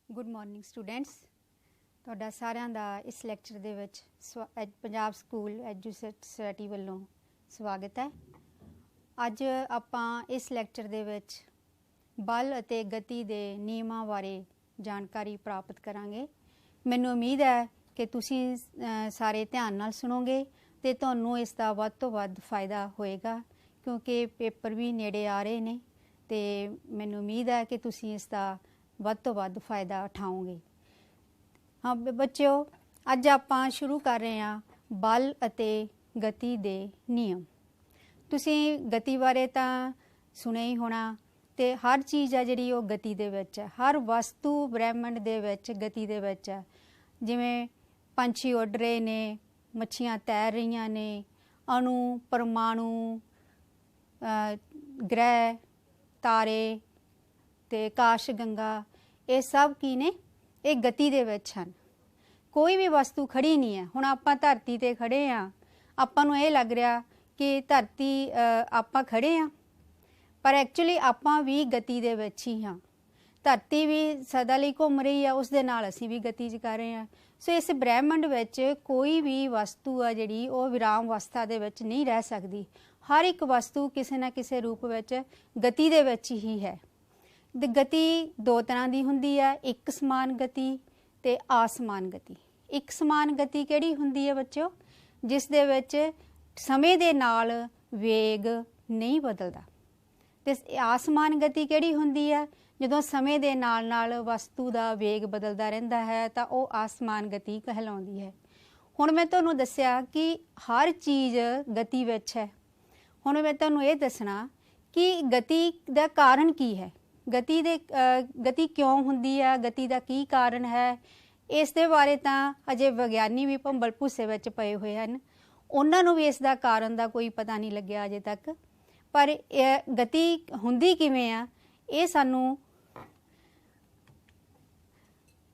Good morning students. ਤੁਹਾਡਾ ਸਾਰਿਆਂ ਦਾ ਇਸ ਲੈਕਚਰ ਦੇ ਵਿੱਚ ਪੰਜਾਬ ਸਕੂਲ ਐਜੂਕੇਸ਼ਨ ਸੁਸਾਇਟੀ ਵੱਲੋਂ ਸਵਾਗਤ ਹੈ। ਅੱਜ ਆਪਾਂ ਇਸ ਲੈਕਚਰ ਦੇ ਵਿੱਚ ਬਲ ਅਤੇ ਗਤੀ ਦੇ ਨਿਯਮਾਂ ਬਾਰੇ ਜਾਣਕਾਰੀ ਪ੍ਰਾਪਤ ਕਰਾਂਗੇ। ਮੈਨੂੰ ਉਮੀਦ ਹੈ ਕਿ ਤੁਸੀਂ ਸਾਰੇ ਧਿਆਨ ਨਾਲ ਸੁਣੋਗੇ ਤੇ ਤੁਹਾਨੂੰ ਇਸ ਦਾ ਵੱਧ ਤੋਂ ਵੱਧ ਫਾਇਦਾ ਹੋਏਗਾ, ਕਿਉਂਕਿ ਪੇਪਰ ਵੀ ਨੇੜੇ ਆ ਰਹੇ ਨੇ ਤੇ ਮੈਨੂੰ ਉਮੀਦ ਹੈ ਕਿ ਤੁਸੀਂ ਇਸ ਦਾ ਵੱਧ ਤੋਂ ਵੱਧ ਫਾਇਦਾ ਉਠਾਓਗੇ। हाँ बच्चों, अज आपां शुरू कर रहे हैं बल अते गति दे नियम। तुसीं गति बारे तां सुनिया ही होना ते हर चीज़ है जिहड़ी ओह गति दे विच है। हर वस्तु ब्रह्मंड दे विच गति दे विच है। जिवें पंछी उड़ रहे ने, मच्छियां तैर रही ने, अणु परमाणु ग्रह तारे ते आकाश गंगा ये सब की ने ये गति दे विच हन। कोई भी वस्तु खड़ी नहीं है। हुण आपां धरती ते खड़े हाँ, आपां नूं ये लग रहा कि धरती आपां खड़े हाँ, पर एक्चुअली आपां भी गति दे विच ही हाँ। धरती भी सदा लई घूम रही है, उस दे नाल असीं भी गति च कर रहे हैं। सो इस ब्रह्मंड विच कोई भी वस्तु आ जिहड़ी ओह विराम अवस्था दे विच नहीं रह सकदी। हर एक वस्तु किसी ना किसी रूप विच गति दे विच ही है। गति दो तरह की हुंदी है, एक समान गति ते आसमान गति। एक समान गति किहड़ी हुंदी है बच्चों? जिस दे विच समय दे नाल वेग नहीं बदलदा। ते आसमान गति किहड़ी हुंदी है? जदों समय दे नाल नाल वस्तु दा वेग बदलदा रहिंदा है तां ओह आसमान गति कहलाउंदी है। हुण मैं तुहानूं दस्सिया कि हर चीज़ गति विच है। हुण मैं तुहानूं इह दसना कि गति दा कारण की है। गति क्यों हुंदी है, गति का की कारण है, इस दे बारे तां अजे विग्यानी भी भंबल भुस्से विच पए हुए हैं। उन्हां नूं भी इसदा कारण दा कोई पता नहीं लग्या अजे तक। पर गति हुंदी किवें आ ये सानूं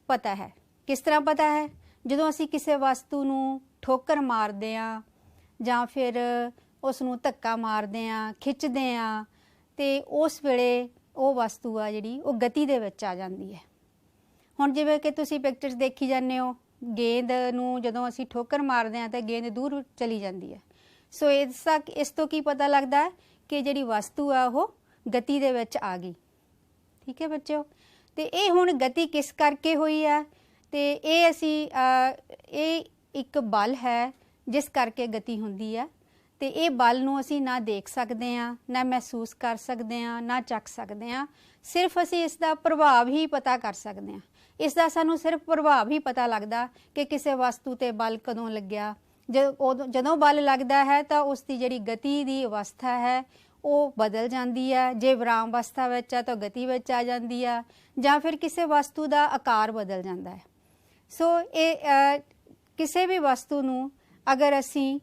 पता है। किस तरह पता है? जदों असीं किसी वस्तु नूं ठोकर मारदे आ जां फिर उस नूं धक्का मारदे आ, खिੱਚਦੇ आ ते उस वेले ਉਹ ਵਸਤੂ ਆ ਜਿਹੜੀ ਉਹ ਗਤੀ ਦੇ ਵਿੱਚ ਆ ਜਾਂਦੀ ਹੈ। ਹੁਣ ਜਿਵੇਂ ਕਿ ਤੁਸੀਂ ਪਿਕਚਰਸ ਦੇਖੀ ਜਾਂਦੇ ਹੋ, ਗੇਂਦ ਨੂੰ ਜਦੋਂ ਅਸੀਂ ਠੋਕਰ ਮਾਰਦੇ ਹਾਂ ਤਾਂ ਗੇਂਦ ਦੂਰ ਚਲੀ ਜਾਂਦੀ ਹੈ। ਸੋ ਇਸ ਤੋਂ ਕੀ ਪਤਾ ਲੱਗਦਾ ਕਿ ਜਿਹੜੀ ਵਸਤੂ ਆ ਉਹ ਗਤੀ ਦੇ ਵਿੱਚ ਆ ਗਈ। ਠੀਕ ਹੈ ਬੱਚਿਓ। ਤੇ ਇਹ ਹੁਣ ਗਤੀ ਕਿਸ ਕਰਕੇ ਹੋਈ ਆ? ਤੇ ਇਹ ਅਸੀਂ ਇਹ ਇੱਕ ਬਲ ਹੈ ਜਿਸ ਕਰਕੇ ਗਤੀ ਹੁੰਦੀ ਆ। ਤੇ ਇਹ बल ਨੂੰ ਅਸੀਂ ना देख सकते हैं, ना महसूस कर सकते हैं, ना ਚੱਕ सकते हैं। सिर्फ ਅਸੀਂ ਇਸ ਦਾ ਪ੍ਰਭਾਵ ਹੀ ਪਤਾ ਕਰ ਸਕਦੇ ਹਾਂ। ਇਸ ਦਾ ਸਾਨੂੰ ਸਿਰਫ ਪ੍ਰਭਾਵ ਹੀ ਪਤਾ ਲੱਗਦਾ ਕਿ ਕਿਸੇ ਵਸਤੂ ਤੇ ਬਲ ਕਦੋਂ ਲੱਗਿਆ। ਜਦੋਂ ਬਲ ਲੱਗਦਾ ਹੈ ਤਾਂ ਉਸ ਦੀ ਜਿਹੜੀ ਗਤੀ ਦੀ ਅਵਸਥਾ ਹੈ ਉਹ ਬਦਲ ਜਾਂਦੀ ਹੈ। ਜੇ ਵਿਰਾਮ ਅਵਸਥਾ ਵਿੱਚ ਆ ਤਾਂ ਗਤੀ ਵਿੱਚ ਆ ਜਾਂਦੀ ਆ, ਜਾਂ ਫਿਰ ਕਿਸੇ ਵਸਤੂ ਦਾ ਆਕਾਰ ਬਦਲ ਜਾਂਦਾ ਹੈ। ਸੋ ਇਹ ਕਿਸੇ ਵੀ ਵਸਤੂ ਨੂੰ ਅਗਰ ਅਸੀਂ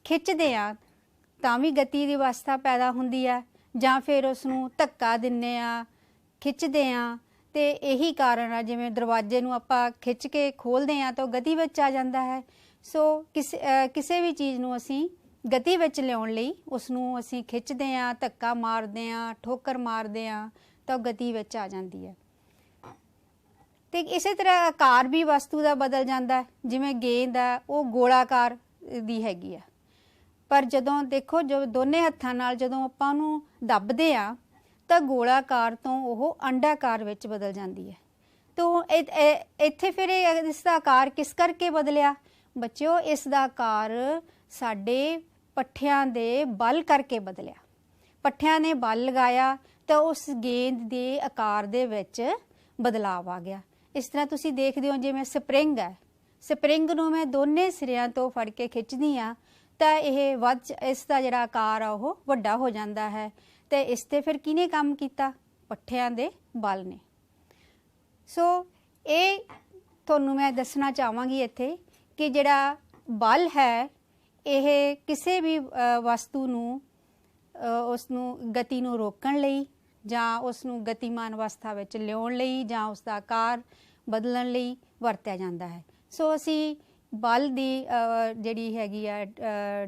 खिੱਚਦੇ ਆ ਤਾਂ ਵੀ ਗਤੀ ਦੀ ਅਵਸਥਾ ਪੈਦਾ ਹੁੰਦੀ ਹੈ, ਜਾਂ ਫਿਰ ਉਸ ਨੂੰ ਧੱਕਾ ਦਿੰਨੇ ਆ, ਖਿੱਚਦੇ ਆ ਤੇ ਇਹੀ ਕਾਰਨ ਆ। ਜਿਵੇਂ ਦਰਵਾਜ਼ੇ ਨੂੰ ਆਪਾਂ ਖਿੱਚ ਕੇ ਖੋਲਦੇ ਆ ਤਾਂ ਗਤੀ ਵਿੱਚ ਆ ਜਾਂਦਾ ਹੈ। ਸੋ ਕਿਸੇ ਵੀ ਚੀਜ਼ ਨੂੰ ਅਸੀਂ ਗਤੀ ਵਿੱਚ ਲਿਆਉਣ ਲਈ ਉਸ ਨੂੰ ਅਸੀਂ ਖਿੱਚਦੇ ਆ, ਧੱਕਾ ਮਾਰਦੇ ਆ, ਠੋਕਰ ਮਾਰਦੇ ਆ ਤਾਂ ਗਤੀ ਵਿੱਚ ਆ ਜਾਂਦੀ ਹੈ। ਤੇ ਇਸੇ ਤਰ੍ਹਾਂ ਆਕਾਰ ਵੀ ਵਸਤੂ ਦਾ ਬਦਲ ਜਾਂਦਾ। ਜਿਵੇਂ ਗੇਂਦ ਆ ਉਹ ਗੋਲਾਕਾਰ ਦੀ ਹੈਗੀ ਆ, पर जदों देखो जो दोने हत्थां नाल जदों आपां नूं दबदे आ तां गोलाकार तो वो अंडाकार विच बदल जाती है। तो इत्थे फिर इसका आकार किस करके बदलिया बच्चों? इसका आकार साडे पट्ठियां दे बल करके बदलिया। पट्ठियां ने बल लगाया तो उस गेंद दे आकार दे विच बदलाव आ गया। इस तरह तुसीं देखदे हो जिवें स्प्रिंग है, स्प्रिंग नूं मैं दोने सिरियां तो फड़ के खिੱਚदी आ ਤਾਂ ਇਹ ਵੱਧ ਇਸਦਾ ਜਿਹੜਾ ਆਕਾਰ ਆ ਉਹ ਵੱਡਾ ਹੋ ਜਾਂਦਾ ਹੈ। ਤੇ ਇਸ ਤੇ ਫਿਰ ਕਿਹਨੇ ਕੰਮ ਕੀਤਾ? ਪੱਠਿਆਂ ਦੇ ਬਲ ਨੇ। ਸੋ ਇਹ ਤੁਹਾਨੂੰ ਮੈਂ ਦੱਸਣਾ ਚਾਹਾਂਗੀ ਇੱਥੇ ਕਿ ਜਿਹੜਾ ਬਲ ਹੈ ਇਹ ਕਿਸੇ ਵੀ ਵਸਤੂ ਨੂੰ ਉਸ ਨੂੰ ਗਤੀ ਨੂੰ ਰੋਕਣ ਲਈ ਜਾਂ ਉਸ ਨੂੰ ਗਤੀਮਾਨ ਅਵਸਥਾ ਵਿੱਚ ਲਿਆਉਣ ਲਈ ਜਾਂ ਉਸ ਦਾ ਆਕਾਰ ਬਦਲਣ ਲਈ ਵਰਤਿਆ ਜਾਂਦਾ ਹੈ। ਸੋ ਅਸੀਂ बल की जिहड़ी हैगी आ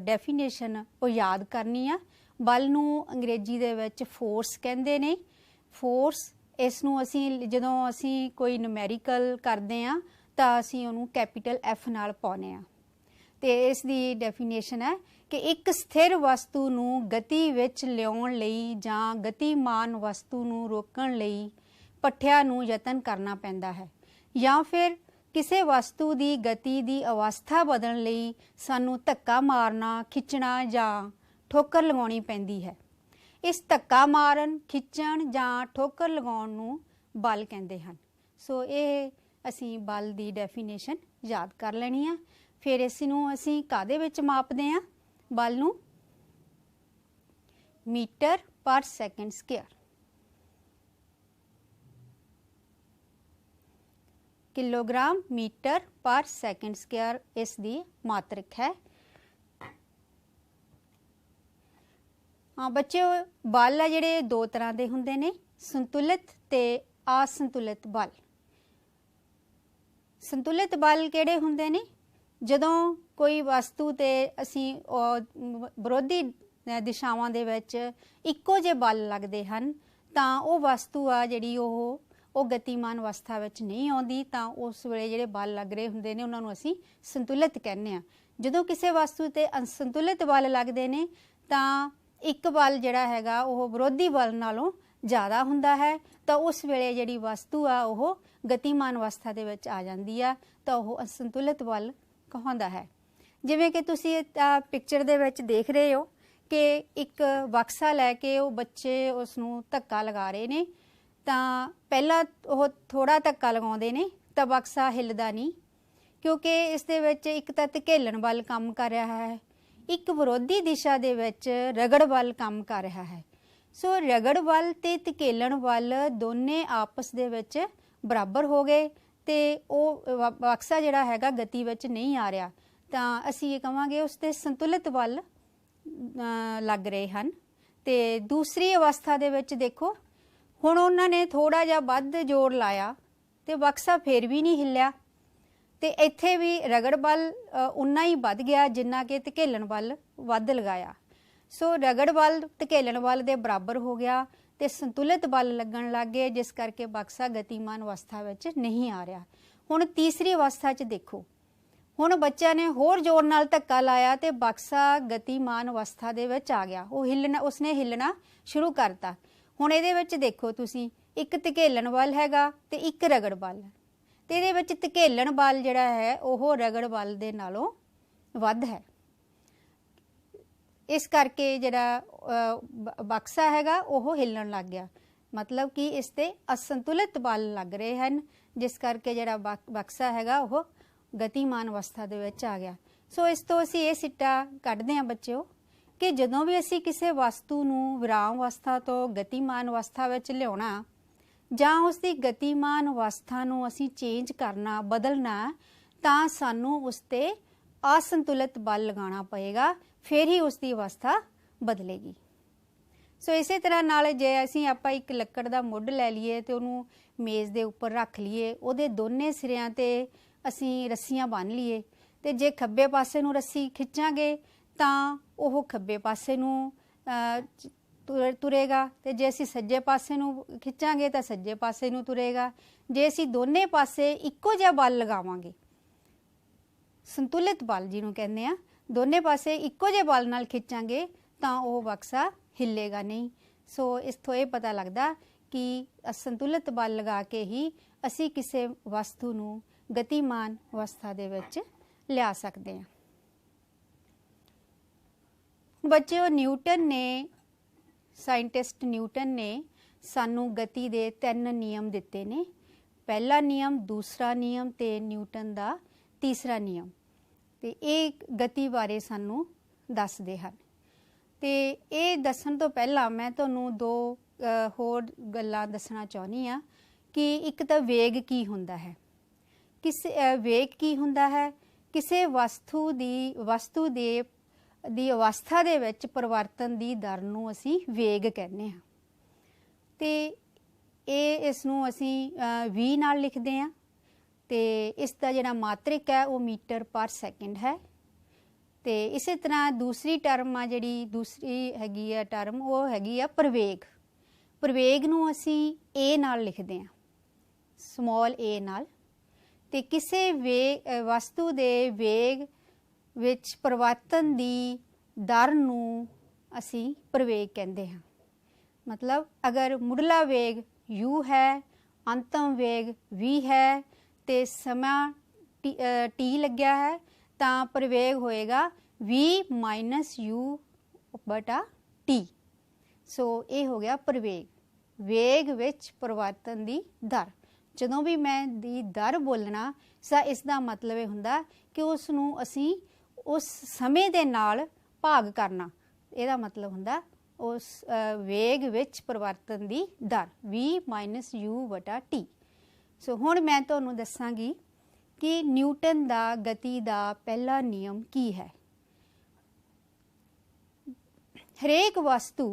डेफिनेशन वो याद करनी आ। बल नूं अंग्रेजी दे विच फोर्स कहंदे ने। फोर्स इस नूं असीं जदों असीं कोई न्यूमेरिकल करदे आ ਤਾਂ ਅਸੀਂ ਉਹਨੂੰ कैपिटल F ਨਾਲ ਪਾਉਂਦੇ ਆ। ਤੇ ਇਸ ਦੀ ਡੈਫੀਨੇਸ਼ਨ ਹੈ ਕਿ ਇੱਕ ਸਥਿਰ ਵਸਤੂ ਨੂੰ ਗਤੀ ਵਿੱਚ ਲਿਆਉਣ ਲਈ ਜਾਂ ਗਤੀਮਾਨ ਵਸਤੂ ਨੂੰ ਰੋਕਣ ਲਈ ਪੱਠਿਆਂ ਨੂੰ ਯਤਨ ਕਰਨਾ ਪੈਂਦਾ ਹੈ, ਜਾਂ ਫਿਰ ਕਿਸੇ ਵਸਤੂ ਦੀ ਗਤੀ ਦੀ ਅਵਸਥਾ ਬਦਲਣ ਲਈ ਸਾਨੂੰ ਧੱਕਾ ਮਾਰਨਾ, ਖਿੱਚਣਾ ਜਾਂ ਠੋਕਰ ਲਗਾਉਣੀ ਪੈਂਦੀ ਹੈ। ਇਸ ਧੱਕਾ ਮਾਰਨ, ਖਿੱਚਣ ਜਾਂ ਠੋਕਰ ਲਗਾਉਣ ਨੂੰ ਬਲ ਕਹਿੰਦੇ ਹਨ। ਸੋ ਇਹ ਅਸੀਂ ਬਲ ਦੀ ਡੈਫੀਨੇਸ਼ਨ ਯਾਦ ਕਰ ਲੈਣੀ ਆ। ਫਿਰ ਇਸ ਨੂੰ ਅਸੀਂ ਕਾਹਦੇ ਵਿੱਚ ਮਾਪਦੇ ਹਾਂ? ਬਲ ਨੂੰ metre per second square, kilogram metre per second square ਇਸ ਦੀ ਮਾਤਰਿਕ ਹੈ। ਹਾਂ ਬੱਚਿਓ, ਬਲ ਆ ਜਿਹੜੇ ਦੋ ਤਰ੍ਹਾਂ ਦੇ ਹੁੰਦੇ ਨੇ, ਸੰਤੁਲਿਤ ਤੇ ਅਸੰਤੁਲਿਤ ਬਲ। ਸੰਤੁਲਿਤ ਬਲ ਕਿਹੜੇ ਹੁੰਦੇ ਨੇ? ਜਦੋਂ ਕੋਈ ਵਸਤੂ ਤੇ ਅਸੀਂ ਵਿਰੋਧੀ ਦਿਸ਼ਾਵਾਂ ਦੇ ਵਿੱਚ ਇੱਕੋ ਜਿਹੇ ਬਲ ਲੱਗਦੇ ਹਨ ਤਾਂ ਉਹ ਵਸਤੂ ਆ ਜਿਹੜੀ ਉਹ ਗਤੀਮਾਨ ਅਵਸਥਾ ਵਿੱਚ ਨਹੀਂ ਆਉਂਦੀ, ਤਾਂ ਉਸ ਵੇਲੇ ਜਿਹੜੇ ਬਲ ਲੱਗ ਰਹੇ ਹੁੰਦੇ ਨੇ ਉਹਨਾਂ ਨੂੰ ਅਸੀਂ ਸੰਤੁਲਿਤ ਕਹਿੰਦੇ ਆ। ਜਦੋਂ ਕਿਸੇ ਵਸਤੂ ਤੇ ਅਸੰਤੁਲਿਤ ਬਲ ਲੱਗਦੇ ਨੇ ਤਾਂ ਇੱਕ ਬਲ ਜਿਹੜਾ ਹੈਗਾ ਉਹ ਵਿਰੋਧੀ ਬਲ ਨਾਲੋਂ ਜ਼ਿਆਦਾ ਹੁੰਦਾ ਹੈ, ਤਾਂ ਉਸ ਵੇਲੇ ਜਿਹੜੀ ਵਸਤੂ ਆ ਉਹ ਗਤੀਮਾਨ ਅਵਸਥਾ ਦੇ ਵਿੱਚ ਆ ਜਾਂਦੀ ਆ, ਤਾਂ ਉਹ ਅਸੰਤੁਲਿਤ ਬਲ ਕਹਾਉਂਦਾ ਹੈ। ਜਿਵੇਂ ਕਿ ਤੁਸੀਂ ਪਿਕਚਰ ਦੇ ਵਿੱਚ ਦੇਖ ਰਹੇ ਹੋ ਕਿ ਇੱਕ ਬਕਸਾ ਲੈ ਕੇ ਉਹ ਬੱਚੇ ਉਸ ਨੂੰ ਧੱਕਾ ਲਗਾ ਰਹੇ ਨੇ, ਤਾਂ ਪਹਿਲਾਂ ਉਹ ਥੋੜ੍ਹਾ ਧੱਕਾ ਲਗਾਉਂਦੇ ਨੇ ਤਾਂ ਬਕਸਾ ਹਿੱਲਦਾ ਨਹੀਂ, ਕਿਉਂਕਿ ਇਸ ਦੇ ਵਿੱਚ ਇੱਕ ਤਾਂ ਧਕੇਲਣ ਬਲ ਕੰਮ ਕਰ ਰਿਹਾ ਹੈ, ਇੱਕ ਵਿਰੋਧੀ ਦਿਸ਼ਾ ਦੇ ਵਿੱਚ ਰਗੜ ਬਲ ਕੰਮ ਕਰ ਰਿਹਾ ਹੈ। ਸੋ ਰਗੜ ਬਲ ਤੇ ਧਕੇਲਣ ਬਲ ਦੋਨੇ ਆਪਸ ਦੇ ਵਿੱਚ ਬਰਾਬਰ ਹੋ ਗਏ ਤੇ ਉਹ ਬਕਸਾ ਜਿਹੜਾ ਹੈਗਾ ਗਤੀ ਵਿੱਚ ਨਹੀਂ ਆ ਰਿਹਾ, ਤਾਂ ਅਸੀਂ ਇਹ ਕਹਾਂਗੇ ਉਸ ਤੇ ਸੰਤੁਲਿਤ ਬਲ ਲੱਗ ਰਹੇ ਹਨ। ਤੇ ਦੂਸਰੀ ਅਵਸਥਾ ਦੇ ਵਿੱਚ ਦੇਖੋ, ਹੁਣ ਉਹਨਾਂ ਨੇ ਥੋੜਾ ਜਿਹਾ ਵੱਧ ਜ਼ੋਰ ਲਾਇਆ ਤੇ ਬਕਸਾ ਫੇਰ ਵੀ ਨਹੀਂ ਹਿੱਲਿਆ, ਤੇ ਇੱਥੇ ਵੀ ਰਗੜ ਬਲ ਉਨਾ ਹੀ ਵੱਧ ਗਿਆ ਜਿੰਨਾ ਕਿ ਧਕੇਲਣ ਬਲ ਵੱਧ ਲਗਾਇਆ। ਸੋ ਰਗੜ ਬਲ ਧਕੇਲਣ ਬਲ ਦੇ ਬਰਾਬਰ ਹੋ ਗਿਆ ਤੇ ਸੰਤੁਲਿਤ ਬਲ ਲੱਗਣ ਲੱਗ ਗਏ, ਜਿਸ ਕਰਕੇ ਬਕਸਾ ਗਤੀਮਾਨ ਅਵਸਥਾ ਵਿੱਚ ਨਹੀਂ ਆ ਰਿਹਾ। ਹੁਣ ਤੀਸਰੀ ਅਵਸਥਾ 'ਚ ਦੇਖੋ, ਹੁਣ ਬੱਚਿਆਂ ਨੇ ਹੋਰ ਜ਼ੋਰ ਨਾਲ ਧੱਕਾ ਲਾਇਆ ਤੇ ਬਕਸਾ ਗਤੀਮਾਨ ਅਵਸਥਾ ਦੇ ਵਿੱਚ ਆ ਗਿਆ, ਉਸਨੇ ਹਿੱਲਣਾ ਸ਼ੁਰੂ ਕਰਤਾ। ਹੁਣ ਇਹਦੇ ਵਿੱਚ ਦੇਖੋ ਤੁਸੀਂ, ਇੱਕ ਧਕੇਲਣ ਬਲ ਹੈਗਾ ਤੇ ਇੱਕ ਰਗੜ ਬਲ, ਤੇ ਇਹਦੇ ਵਿੱਚ ਧਕੇਲਣ ਬਲ ਜਿਹੜਾ ਹੈ ਉਹ ਰਗੜ ਬਲ ਦੇ ਨਾਲੋਂ ਵੱਧ ਹੈ। ਇਸ ਕਰਕੇ ਜਿਹੜਾ ਬਕਸਾ ਹੈਗਾ ਉਹ ਹਿੱਲਣ ਲੱਗ ਗਿਆ, ਮਤਲਬ ਕਿ ਇਸ ਤੇ ਅਸੰਤੁਲਿਤ ਬਲ ਲੱਗ ਰਹੇ ਹਨ, ਜਿਸ ਕਰਕੇ ਜਿਹੜਾ ਬਕਸਾ ਹੈਗਾ ਉਹ ਗਤੀਮਾਨ ਅਵਸਥਾ ਦੇ ਵਿੱਚ ਆ ਗਿਆ। ਸੋ ਇਸ ਤੋਂ ਅਸੀਂ ਇਹ ਸਿੱਟਾ ਕੱਢਦੇ ਹਾਂ ਬੱਚਿਓ ਕਿ ਜਦੋਂ ਵੀ ਅਸੀਂ ਕਿਸੇ ਵਸਤੂ ਨੂੰ ਵਿਰਾਮ ਅਵਸਥਾ ਤੋਂ ਗਤੀਮਾਨ ਅਵਸਥਾ ਵਿੱਚ ਲਿਆਉਣਾ ਜਾਂ ਉਸ ਦੀ ਗਤੀਮਾਨ ਅਵਸਥਾ ਨੂੰ ਅਸੀਂ ਚੇਂਜ ਕਰਨਾ, ਬਦਲਣਾ, ਤਾਂ ਸਾਨੂੰ ਉਸ ਤੇ ਅਸੰਤੁਲਿਤ ਬਲ ਲਗਾਉਣਾ ਪਏਗਾ, ਫਿਰ ਹੀ ਉਸ ਦੀ ਅਵਸਥਾ ਬਦਲੇਗੀ। ਸੋ ਇਸੇ ਤਰ੍ਹਾਂ ਨਾਲ ਜੇ ਅਸੀਂ ਆਪਾਂ ਇੱਕ ਲੱਕੜ ਦਾ ਮੁੱਢ ਲੈ ਲਈਏ ਤੇ ਉਹਨੂੰ ਮੇਜ਼ ਦੇ ਉੱਪਰ ਰੱਖ ਲਈਏ, ਉਹਦੇ ਦੋਨੇ ਸਿਰਿਆਂ ਤੇ ਅਸੀਂ ਰੱਸੀਆਂ ਬੰਨ੍ਹ ਲਈਏ, ਤੇ ਜੇ ਖੱਬੇ ਪਾਸੇ ਨੂੰ ਰੱਸੀ ਖਿੱਚਾਂਗੇ ਤਾਂ ਉਹ ਖੱਬੇ ਪਾਸੇ ਨੂੰ ਤੁਰੇਗਾ, ਤੇ ਜੇ ਅਸੀਂ ਸੱਜੇ ਪਾਸੇ ਨੂੰ ਖਿੱਚਾਂਗੇ ਤਾਂ ਸੱਜੇ ਪਾਸੇ ਨੂੰ ਤੁਰੇਗਾ। ਜੇ ਅਸੀਂ ਦੋਨੇ ਪਾਸੇ ਇੱਕੋ ਜਿਹਾ ਬਲ ਲਗਾਵਾਂਗੇ, ਸੰਤੁਲਿਤ ਬਲ ਜਿਹਨੂੰ ਕਹਿੰਦੇ ਆ, ਦੋਨੇ ਪਾਸੇ ਇੱਕੋ ਜਿਹੇ ਬਲ ਨਾਲ ਖਿੱਚਾਂਗੇ ਤਾਂ ਉਹ ਬਕਸਾ ਹਿੱਲੇਗਾ ਨਹੀਂ। ਸੋ ਇਸ ਤੋਂ ਇਹ ਪਤਾ ਲੱਗਦਾ ਕਿ ਅਸੰਤੁਲਿਤ ਬਲ ਲਗਾ ਕੇ ਹੀ ਅਸੀਂ ਕਿਸੇ ਵਸਤੂ ਨੂੰ ਗਤੀਮਾਨ ਅਵਸਥਾ ਦੇ ਵਿੱਚ ਲਿਆ ਸਕਦੇ ਹਾਂ। ਬੱਚਿਓ, ਸਾਇੰਟਿਸਟ ਨਿਊਟਨ ਨੇ ਸਾਨੂੰ ਗਤੀ ਦੇ 3 ਨਿਯਮ ਦਿੱਤੇ ਨੇ। ਪਹਿਲਾ ਨਿਯਮ, ਦੂਸਰਾ ਨਿਯਮ ਤੇ ਨਿਊਟਨ ਦਾ ਤੀਸਰਾ ਨਿਯਮ, ਤੇ ਇਹ ਗਤੀ ਬਾਰੇ ਸਾਨੂੰ ਦੱਸਦੇ ਹਨ। ਤੇ ਇਹ ਦੱਸਣ ਤੋਂ ਪਹਿਲਾਂ ਮੈਂ ਤੁਹਾਨੂੰ 2 ਹੋਰ ਗੱਲਾਂ ਦੱਸਣਾ ਚਾਹੁੰਦੀ ਹਾਂ ਕਿ ਇੱਕ ਤਾਂ ਵੇਗ ਕੀ ਹੁੰਦਾ ਹੈ। ਵੇਗ ਕੀ ਹੁੰਦਾ ਹੈ? ਕਿਸੇ ਵਸਤੂ ਦੀ ਅਵਸਥਾ ਦੇ ਵਿੱਚ ਪਰਿਵਰਤਨ ਦੀ ਦਰ ਨੂੰ ਅਸੀਂ ਵੇਗ ਕਹਿੰਦੇ ਹਾਂ, ਤੇ ਇਸ ਨੂੰ ਅਸੀਂ v ਨਾਲ ਲਿਖਦੇ ਹਾਂ, ਤੇ ਇਸ ਦਾ ਜਿਹੜਾ ਮਾਤਰਿਕ ਹੈ ਉਹ ਮੀਟਰ ਪਰ ਸੈਕਿੰਡ ਹੈ। ਤੇ ਇਸੇ ਤਰ੍ਹਾਂ ਦੂਸਰੀ ਟਰਮ ਆ, ਜਿਹੜੀ ਦੂਸਰੀ ਹੈਗੀ ਆ ਟਰਮ, ਉਹ ਹੈਗੀ ਆ ਪ੍ਰਵੇਗ। ਪ੍ਰਵੇਗ ਨੂੰ ਅਸੀਂ a ਨਾਲ ਲਿਖਦੇ ਹਾਂ, ਸਮੌਲ a ਨਾਲ। ਤੇ ਕਿਸੇ ਵਸਤੂ ਦੇ ਵੇਗ ਵਿੱਚ ਪਰਿਵਰਤਨ ਦੀ ਦਰ ਨੂੰ ਅਸੀਂ ਪ੍ਰਵੇਗ ਕਹਿੰਦੇ ਹਾਂ। मतलब अगर मुढ़ला वेग u है, अंतम वेग v है, तो समा t लग्या है, तो प्रवेग होएगा v माइनस u बटा t। सो ये हो गया प्रवेग। वेग विच परिवर्तन दी दर। जदों भी मैं दी दर बोलना इसका मतलब ये हुंदा कि उसनूं असीं उस समय दे नाल भाग करना। ਇਹਦਾ मतलब हुंदा उस वेग विच परिवर्तन की दर v माइनस u बटा t। सो हुण मैं तुहानूं दसांगी कि न्यूटन का गति का पहला नियम की है। हरेक वस्तु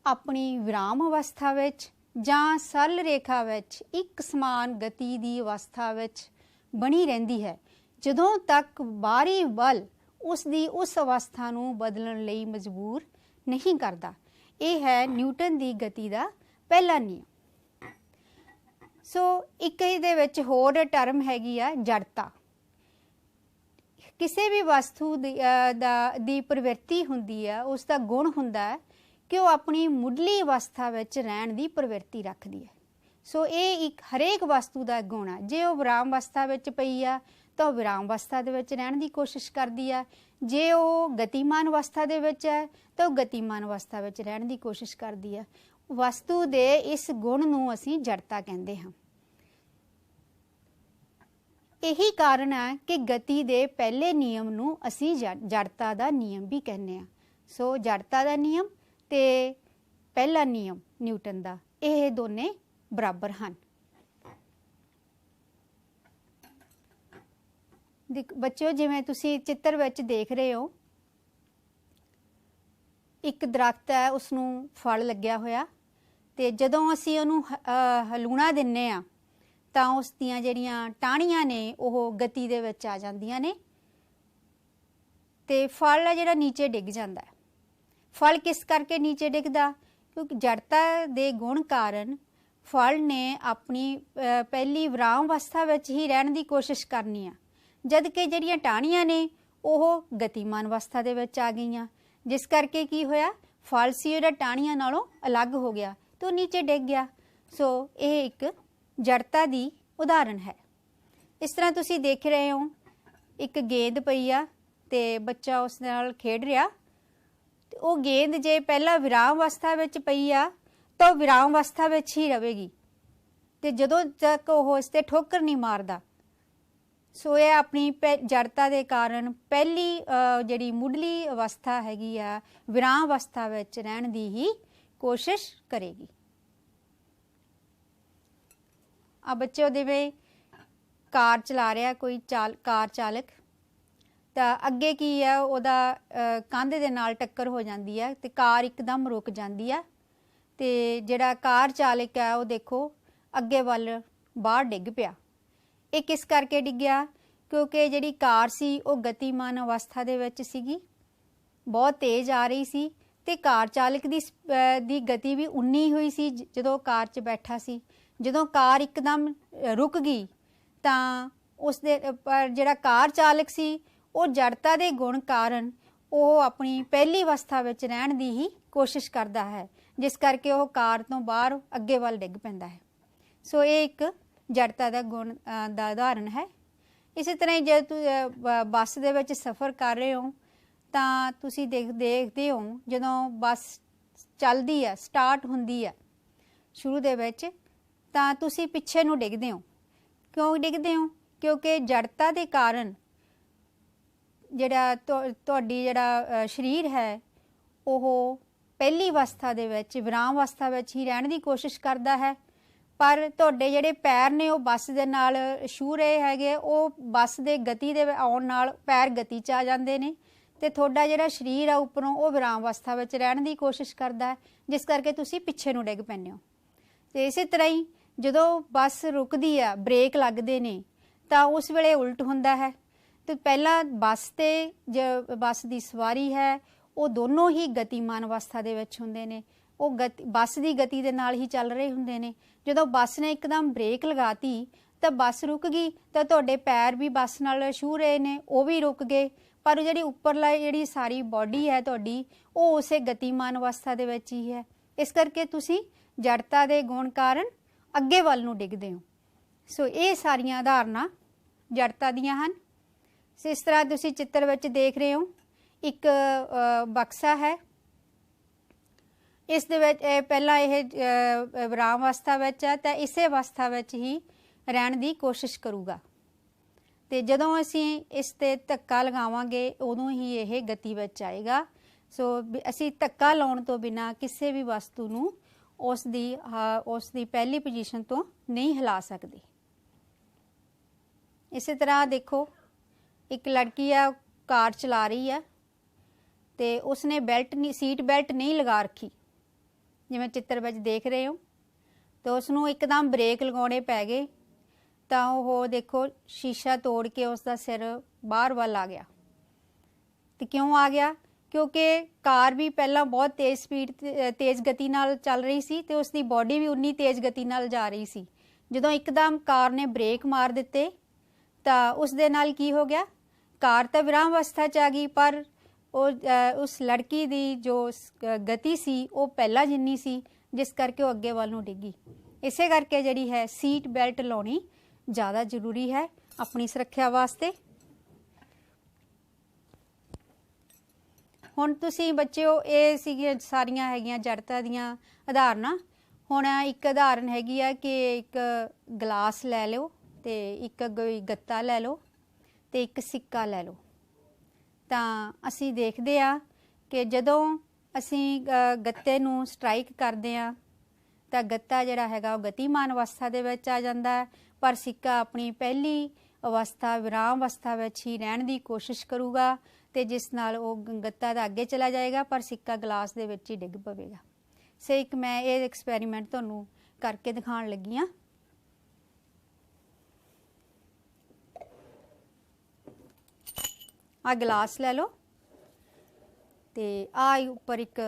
अपनी विराम अवस्था विच जां सरल रेखा विच एक समान गति की अवस्था विच बनी रहिंदी है जदों तक बाहरी बल उसकी उस अवस्था नूं बदलण लई मजबूर नहीं करता। ये है न्यूटन की गति का पहला नियम। सो एक इहदे विच होर टर्म हैगी आ जड़ता। किसी भी वस्तु दी प्रवृत्ति हुंदी है, उसका गुण हुंदा है कि वह अपनी मुढ़ली अवस्था विच रहण दी प्रवृत्ति रखती है। सो ये एक हरेक वस्तु का गुण है। जे वह विराम अवस्था विच पई आ तो विराम अवस्था दे विच रहण दी कोशिश करती है, जे वो गतिमान अवस्था दे विच है तो गतिमान अवस्था विच रहण दी कोशिश करती है। वस्तु दे इस गुण नूं असीं जड़ता कहंदे हां। यही कारण है कि गति दे पहले नियम नूं असीं जड़ता दा नियम भी कहने आ। सो जड़ता दा नियम ते पहला नियम न्यूटन दा, ये दोने बराबर हैं। बच्चों जिवें तुसीं चित्र विच देख रहे हो, एक दरख्त है, उसनूं फल लग्या होया, ते जदों असीं उहनूं हलूणा दिंने आ तां उस दीयां जिहड़ियां टाहणियां ने ओह गति दे विच आ जांदियां ने ते फल है जिहड़ा नीचे डिग जांदा है। फल किस करके नीचे डिगदा? क्योंकि जड़ता दे गुण कारण फल ने अपनी पहली विराम अवस्था विच ही रहण दी कोशिश करनी आ, जद कि जिहड़ियां टाहणियां ने ओह गतिमान अवस्था दे विच आ गईयां, जिस करके की होया फल सी जिहड़ा टाहणियां नालों अलग हो गया तो नीचे डिग गया। सो ये एक जड़ता दी उदाहरण है। इस तरह तुसीं देख रहे हो एक गेंद पई आ ते बच्चा उस नाल खेड रिहा, ते ओह गेंद जे पहला विराम अवस्था विच पई आ तो विराम अवस्था विच ही रहेगी, ते जदों तक ओह इस ते ठोकर नहीं मारदा। सो ये अपनी जड़ता के कारण पहली जिहड़ी मुढ़ली अवस्था हैगी आ विराम अवस्था विच रहण दी ही कोशिश करेगी। आ बच्चों जिवें कार चला रहा कोई कार चालक, तो अगे की है उहदा कंध दे नाल टक्कर हो जाती है तो कार एकदम रुक जाती है, तो जिहड़ा कार चालक है वो देखो अगे वल बाहर डिग पिया। ये किस करके डिग्या? क्योंकि जिहड़ी कार सी वो गतिमान अवस्था दे विच सीगी, बहुत तेज़ आ रही सी, ते कार चालक दी गति भी उन्नी हुई सी जदों कार च बैठा सी। जदों कार एकदम रुक गई तां उस दे पर जिहड़ा कार चालक सी वो जड़ता दे गुण कारण वो अपनी पहली अवस्था विच रहण दी ही कोशिश करता है, जिस करके वो कार तो बाहर अगे वल डिग पैंदा है। सो ये एक जड़ता का गुण का उदाहरण है। इस तरह ही जो बस दे विच सफ़र कर रहे हो तां तुसीं देखते हो जदों बस चलदी है स्टार्ट हुंदी है शुरू दे विच तां तुसीं पिछे नूं डिगदे हो। क्यों डिगदे हो? क्योंकि जड़ता के कारण जिहड़ा तुहाडी जिहड़ा शरीर है वो पहली अवस्था दे विच विराम अवस्था विच ही रहण दी कोशिश करता है, पर तुहाडे जिहड़े पैर ने वो बस दे नाल छू रहे हैगे, वो बस दे गति दे आउण नाल पैर गति च आ जांदे ने ते तुहाडा जिहड़ा शरीर है उपरों वो विराम अवस्था विच रहण दी कोशिश करता है, जिस करके तुसीं पिछे नूं डिग पैंदे हो। ते इसे तरह ही जदों बस रुकदी है ब्रेक लगदे ने तां उस वेले उल्ट हुंदा है। तो पहला बस ते जो बस की सवारी है वो दोनों ही गतिमान अवस्था दे विच हुंदे ने, ਉਹ ਬੱਸ ਦੀ ਗਤੀ ਦੇ ਨਾਲ ਹੀ ਚੱਲ ਰਹੇ ਹੁੰਦੇ ਨੇ। ਜਦੋਂ ਬੱਸ ਨੇ ਇੱਕਦਮ ਬ੍ਰੇਕ ਲਗਾਤੀ ਤਾਂ ਬੱਸ ਰੁਕ ਗਈ, ਤਾਂ ਤੁਹਾਡੇ ਪੈਰ ਵੀ ਬੱਸ ਨਾਲ ਛੂਹ ਰਹੇ ਨੇ, ਉਹ ਵੀ ਰੁਕ ਗਏ। ਪਰ ਜਿਹੜੀ ਉੱਪਰਲਾ ਜਿਹੜੀ ਸਾਰੀ ਬੋਡੀ ਹੈ ਤੁਹਾਡੀ, ਉਹ ਉਸੇ ਗਤੀਮਾਨ ਅਵਸਥਾ ਦੇ ਵਿੱਚ ਹੀ ਹੈ। ਇਸ ਕਰਕੇ ਤੁਸੀਂ ਜੜਤਾ ਦੇ ਗੁਣ ਕਾਰਨ ਅੱਗੇ ਵੱਲ ਨੂੰ ਡਿੱਗਦੇ ਹੋ। ਸੋ ਇਹ ਸਾਰੀਆਂ ਉਦਾਹਰਨਾਂ ਜੜਤਾ ਦੀਆਂ ਹਨ। ਇਸ ਤਰ੍ਹਾਂ ਤੁਸੀਂ ਚਿੱਤਰ ਵਿੱਚ ਦੇਖ ਰਹੇ ਹੋ, ਇੱਕ ਬਕਸਾ ਹੈ। ਇਸ ਦੇ ਵਿੱਚ ਪਹਿਲਾਂ ਇਹ ਵਿਰਾਮ ਅਵਸਥਾ ਵਿੱਚ ਹੈ, ਤਾਂ ਇਸੇ ਅਵਸਥਾ ਵਿੱਚ ਹੀ ਰਹਿਣ ਦੀ ਕੋਸ਼ਿਸ਼ ਕਰੂਗਾ। ਤੇ ਜਦੋਂ ਅਸੀਂ ਇਸ ਤੇ ਧੱਕਾ ਲਗਾਵਾਂਗੇ ਉਦੋਂ ਹੀ ਇਹ ਗਤੀ ਵਿੱਚ ਆਏਗਾ। ਸੋ ਅਸੀਂ ਧੱਕਾ ਲਾਉਣ ਤੋਂ ਬਿਨਾਂ ਕਿਸੇ ਵੀ ਵਸਤੂ ਨੂੰ ਉਸ ਦੀ ਪਹਿਲੀ ਪੋਜੀਸ਼ਨ ਤੋਂ ਨਹੀਂ ਹਿਲਾ ਸਕਦੇ। ਇਸੇ ਤਰ੍ਹਾਂ ਦੇਖੋ, ਇੱਕ ਲੜਕੀ ਆ, ਕਾਰ ਚਲਾ ਰਹੀ ਹੈ ਤੇ ਉਸਨੇ ਸੀਟ ਬੈਲਟ ਨਹੀਂ ਲਗਾ ਰੱਖੀ, ਜਿਵੇਂ ਚਿੱਤਰ ਵਿੱਚ ਦੇਖ ਰਹੇ ਹੋ। ਤੇ ਉਸਨੂੰ ਇੱਕਦਮ ਬ੍ਰੇਕ ਲਗਾਉਣੇ ਪੈ ਗਏ, ਤਾਂ ਉਹ ਦੇਖੋ ਸ਼ੀਸ਼ਾ ਤੋੜ ਕੇ ਉਸਦਾ ਸਿਰ ਬਾਹਰ ਵੱਲ ਆ ਗਿਆ। ਤੇ ਕਿਉਂ ਆ ਗਿਆ? ਕਿਉਂਕਿ ਕਾਰ ਵੀ ਪਹਿਲਾਂ ਬਹੁਤ ਤੇਜ਼ ਗਤੀ ਨਾਲ ਚੱਲ ਰਹੀ ਸੀ ਤੇ ਉਸਦੀ ਬੋਡੀ ਵੀ ਉਨੀ ਤੇਜ਼ ਗਤੀ ਨਾਲ ਜਾ ਰਹੀ ਸੀ। ਜਦੋਂ ਇੱਕਦਮ ਕਾਰ ਨੇ ਬ੍ਰੇਕ ਮਾਰ ਦਿੱਤੇ ਤਾਂ ਉਸ ਦੇ ਨਾਲ ਕੀ ਹੋ ਗਿਆ? ਕਾਰ ਤਾਂ ਵਿਰਾਮ ਅਵਸਥਾ 'ਚ ਆ ਗਈ, ਪਰ ਉਸ ਲੜਕੀ ਦੀ ਜੋ ਗਤੀ ਸੀ ਉਹ ਪਹਿਲਾਂ ਜਿੰਨੀ ਸੀ, ਜਿਸ ਕਰਕੇ ਉਹ ਅੱਗੇ ਵੱਲ ਨੂੰ ਡਿੱਗੀ। ਇਸੇ ਕਰਕੇ ਜਿਹੜੀ ਹੈ ਸੀਟ ਬੈਲਟ ਲਾਉਣੀ ਜ਼ਿਆਦਾ ਜ਼ਰੂਰੀ ਹੈ ਆਪਣੀ ਸੁਰੱਖਿਆ ਵਾਸਤੇ। ਹੁਣ ਤੁਸੀਂ ਬੱਚਿਓ, ਇਹ ਸੀਗੀਆਂ ਸਾਰੀਆਂ ਹੈਗੀਆਂ ਜੜਤਾ ਦੀਆਂ ਉਦਾਹਰਨਾਂ। ਹੁਣ ਇੱਕ ਉਦਾਹਰਨ ਹੈਗੀ ਆ ਕਿ ਇੱਕ ਗਲਾਸ ਲੈ ਲਓ ਤੇ ਇੱਕ ਗੱਤਾ ਲੈ ਲਓ ਤੇ ਇੱਕ ਸਿੱਕਾ ਲੈ ਲਓ। ਤਾਂ ਅਸੀਂ ਦੇਖਦੇ ਆ ਕਿ ਜਦੋਂ ਅਸੀਂ ਗੱਤੇ ਨੂੰ ਸਟਰਾਈਕ ਕਰਦੇ ਆ ਤਾਂ ਗੱਤਾ ਜਿਹੜਾ ਹੈਗਾ ਉਹ ਗਤੀਮਾਨ ਅਵਸਥਾ ਦੇ ਵਿੱਚ ਆ ਜਾਂਦਾ ਹੈ, ਪਰ ਸਿੱਕਾ ਆਪਣੀ ਪਹਿਲੀ ਅਵਸਥਾ ਵਿਰਾਮ ਅਵਸਥਾ ਵਿੱਚ ਹੀ ਰਹਿਣ ਦੀ ਕੋਸ਼ਿਸ਼ ਕਰੂਗਾ, ਤੇ ਜਿਸ ਨਾਲ ਉਹ ਗੱਤਾ ਤਾਂ ਅੱਗੇ ਚਲਾ ਜਾਏਗਾ ਪਰ ਸਿੱਕਾ ਗਲਾਸ ਦੇ ਵਿੱਚ ਹੀ ਡਿੱਗ ਪਵੇਗਾ। ਸੋ ਇੱਕ ਮੈਂ ਇਹ ਐਕਸਪੈਰੀਮੈਂਟ ਤੁਹਾਨੂੰ ਕਰਕੇ ਦਿਖਾਉਣ ਲੱਗੀ ਹਾਂ। ਆ ਗਲਾਸ ਲੈ ਲਓ ਤੇ ਆ ਉੱਪਰ ਇੱਕ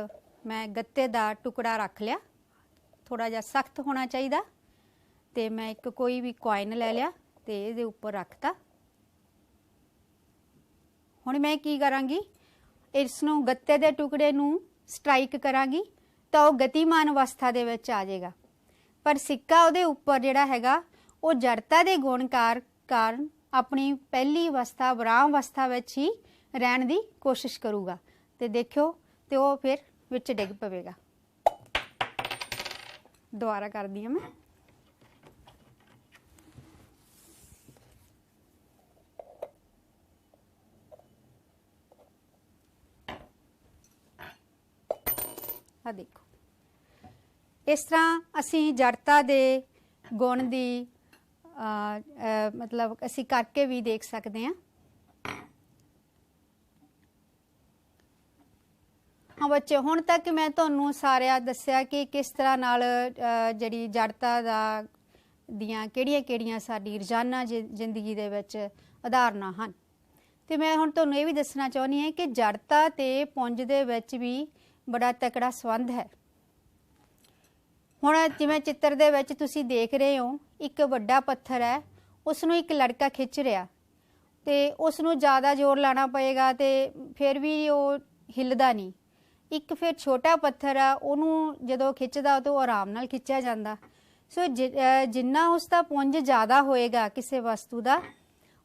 ਮੈਂ ਗੱਤੇ ਦਾ ਟੁਕੜਾ ਰੱਖ ਲਿਆ, ਥੋੜਾ ਜਿਹਾ ਸਖਤ ਹੋਣਾ ਚਾਹੀਦਾ। ਤੇ ਮੈਂ ਇੱਕ ਕੋਈ ਵੀ ਕੋਇਨ ਲੈ ਲਿਆ ਤੇ ਇਹਦੇ ਉੱਪਰ ਰੱਖਤਾ। ਹੁਣ ਮੈਂ ਕੀ ਕਰਾਂਗੀ, ਇਸ ਨੂੰ ਗੱਤੇ ਦੇ ਟੁਕੜੇ ਨੂੰ ਸਟਰਾਈਕ ਕਰਾਂਗੀ ਤਾਂ ਉਹ ਗਤੀਮਾਨ ਅਵਸਥਾ ਦੇ ਵਿੱਚ ਆ ਜਾਏਗਾ। ਪਰ ਸਿੱਕਾ ਉਹਦੇ ਉੱਪਰ ਜਿਹੜਾ ਹੈਗਾ ਉਹ ਜੜਤਾ ਦੇ ਗੁਣ ਕਾਰਨ ਆਪਣੀ ਪਹਿਲੀ ਅਵਸਥਾ ਵਿਰਾਮ ਅਵਸਥਾ ਵਿੱਚ ਹੀ ਰਹਿਣ ਦੀ ਕੋਸ਼ਿਸ਼ ਕਰੂਗਾ। ਤੇ ਦੇਖਿਓ, ਤੇ ਉਹ ਫਿਰ ਵਿੱਚ ਡਿੱਗ ਪਵੇਗਾ। ਦੁਬਾਰਾ ਕਰਦੀ ਹਾਂ ਮੈਂ। ਆ ਦੇਖੋ, ਇਸ ਤਰ੍ਹਾਂ ਅਸੀਂ ਜੜਤਾ ਦੇ ਗੁਣ ਦੀ ਮਤਲਬ ਅਸੀਂ ਕਰਕੇ ਵੀ ਦੇਖ ਸਕਦੇ ਹਾਂ। ਹਾਂ ਬੱਚੇ, ਹੁਣ ਤੱਕ ਮੈਂ ਤੁਹਾਨੂੰ ਸਾਰਿਆਂ ਦੱਸਿਆ ਕਿ ਕਿਸ ਤਰ੍ਹਾਂ ਨਾਲ ਜਿਹੜੀ ਜੜਤਾ ਦੀਆਂ ਕਿਹੜੀਆਂ ਸਾਡੀ ਰੋਜ਼ਾਨਾ ਜ਼ਿੰਦਗੀ ਦੇ ਵਿੱਚ ਉਦਾਹਰਨਾਂ ਹਨ। ਤੇ ਮੈਂ ਹੁਣ ਤੁਹਾਨੂੰ ਇਹ ਵੀ ਦੱਸਣਾ ਚਾਹੁੰਦੀ ਹਾਂ ਕਿ ਜੜਤਾ ਤੇ ਪੁੰਜ ਦੇ ਵਿੱਚ ਵੀ ਬੜਾ ਤਕੜਾ ਸੰਬੰਧ ਹੈ। ਹੁਣ ਜਿਵੇਂ ਚਿੱਤਰ ਦੇ ਵਿੱਚ ਤੁਸੀਂ ਦੇਖ ਰਹੇ ਹੋ, ਇੱਕ ਵੱਡਾ ਪੱਥਰ ਹੈ, ਉਸ ਨੂੰ ਇੱਕ ਲੜਕਾ ਖਿੱਚ ਰਿਹਾ ਤੇ ਉਸ ਨੂੰ ਜ਼ਿਆਦਾ ਜ਼ੋਰ ਲਾਣਾ ਪਏਗਾ ਤੇ ਫਿਰ ਵੀ ਉਹ ਹਿੱਲਦਾ ਨਹੀਂ। ਇੱਕ ਫਿਰ ਛੋਟਾ ਪੱਥਰ ਆ, ਉਹਨੂੰ ਜਦੋਂ ਖਿੱਚਦਾ ਤਾਂ ਉਹ ਆਰਾਮ ਨਾਲ ਖਿੱਚਿਆ ਜਾਂਦਾ। ਸੋ ਜਿੰਨਾ ਉਸ ਦਾ ਪੁੰਜ ਜ਼ਿਆਦਾ ਹੋਏਗਾ ਕਿਸੇ ਵਸਤੂ ਦਾ,